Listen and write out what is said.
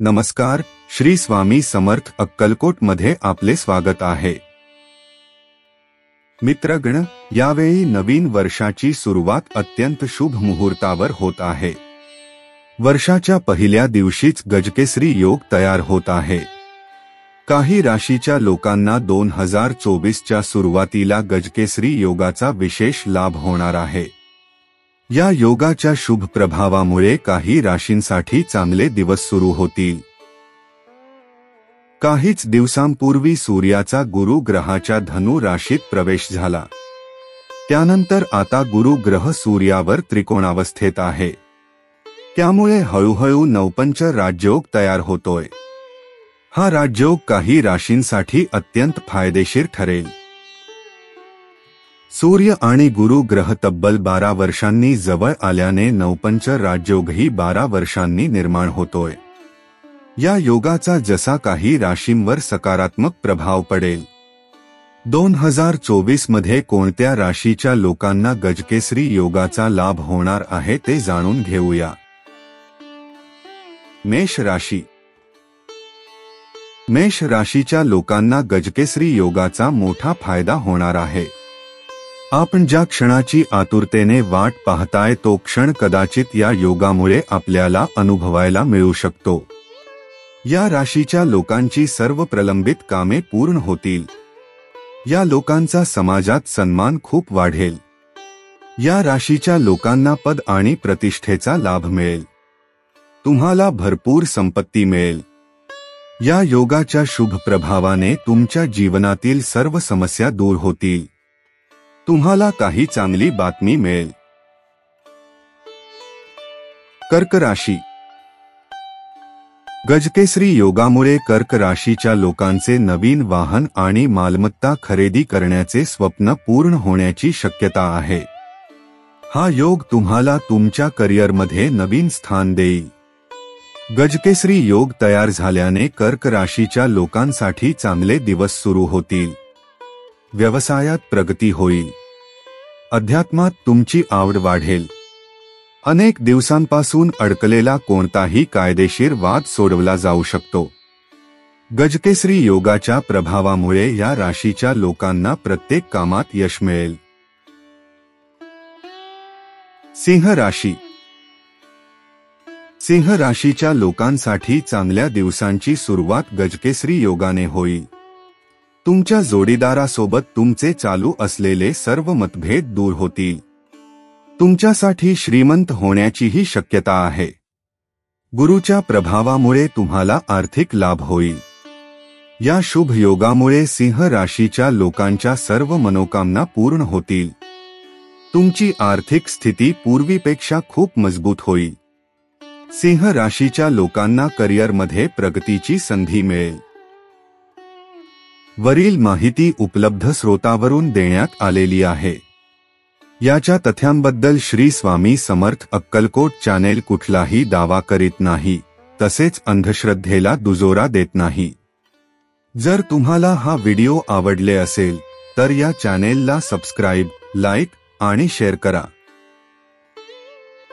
नमस्कार, श्री स्वामी समर्थ अक्कलकोट मध्ये आपले स्वागत आहे। मित्रगण, यावेळी नवीन वर्षाची सुरुवात अत्यंत शुभ मुहूर्तावर होत आहे। वर्षाच्या पहिल्या दिवशीच गजकेसरी योग तयार होत आहे। काही राशीच्या लोकांना 2024 च्या सुरुवातीला गजकेसरी योगाचा विशेष लाभ होणार आहे। या योगाच्या शुभ प्रभावामुळे काही राशींसाठी चांगले दिवस सुरू होतील। काहीच दिवसांपूर्वी सूर्याचा गुरु ग्रहाच्या धनु राशीत प्रवेश झाला। त्यानंतर आता गुरु ग्रह सूर्यावर त्रिकोणावस्थेत आहे। त्यामुळे हळूहळू नवपंच राजयोग तयार होतोय। हा राजयोग काही राशींसाठी अत्यंत फायदेशीर ठरेल। सूर्य आणि गुरु ग्रह तब्बल 12 वर्षांनी जवळ आल्याने नवपंच राजयोगही 12 वर्षांनी निर्माण होतोय। या योगाचा जसा काही राशींवर सकारात्मक प्रभाव पडेल। 2024 मध्ये कोणत्या राशीच्या लोकांना गजकेसरी योगाचा लाभ होणार आहे ते जाणून घेऊया। मेष राशी। मेष राशीच्या लोकांना गजकेसरी योगाचा मोठा फायदा होणार आहे। आपण ज्या क्षणाची आतुरतेने वाट पाहताय तो क्षण कदाचित या योगामुळे आपल्याला अनुभवायला मिळू शकतो। या राशीच्या लोकांची सर्व प्रलंबित कामे पूर्ण होतील। या लोकांचा समाजात सन्मान खूप वाढेल। या राशीच्या लोकांना पद आणि प्रतिष्ठेचा लाभ मिळेल। तुम्हाला भरपूर संपत्ती मिळेल। या योगाच्या शुभ प्रभावाने तुमच्या जीवनातील सर्व समस्या दूर होतील। तुम्हाला काही चांगली बातमी मिळेल। कर्क राशी। गजकेसरी योगामुळे कर्क राशीच्या लोकांचे नवीन वाहन आणि मालमत्ता खरेदी करण्याचे स्वप्न पूर्ण होण्याची शक्यता आहे। हा योग तुम्हाला तुमच्या करिअरमध्ये नवीन स्थान देईल। गजकेसरी योग तयार झाल्याने कर्क राशीच्या लोकांसाठी चांगले दिवस सुरू होतील। व्यवसायात प्रगती होईल। अध्यात्मात तुमची आवड वाढेल। अनेक दिवसांपासून अडकलेला कोणताही कायदेशीर वाद सोडवला जाऊ शकतो। गजकेसरी योगाच्या प्रभावामुळे या राशीच्या लोकांना प्रत्येक कामात यश मिळेल। सिंह राशी। सिंह राशीच्या लोकांसाठी चांगल्या दिवसांची सुरुवात गजकेसरी योगाने होईल। तुमच्या जोडीदारासोबत तुमचे चालू असलेले सर्व मतभेद दूर होतील। तुमच्यासाठी श्रीमंत होण्याचीही शक्यता आहे। गुरुच्या प्रभावामुळे तुम्हाला आर्थिक लाभ होईल। या शुभ योगामुळे सिंह राशीच्या लोकांच्या सर्व मनोकामना पूर्ण होतील। तुमची आर्थिक स्थिती पूर्वीपेक्षा खूप मजबूत होईल। सिंह राशीच्या लोकांना करिअरमध्ये प्रगतीची संधी मिळेल। वरील माहिती उपलब्ध स्रोतावरून देण्यात आलेली आहे। याच्या तथ्यांबद्दल श्री स्वामी समर्थ अक्कलकोट चॅनेल कुठलाही दावा करीत नाही, तसेच अंधश्रद्धेला दुजोरा देत नाही। जर तुम्हाला हा व्हिडिओ आवडले असेल तर या चॅनेलला सबस्क्राइब, लाईक आणि शेअर करा।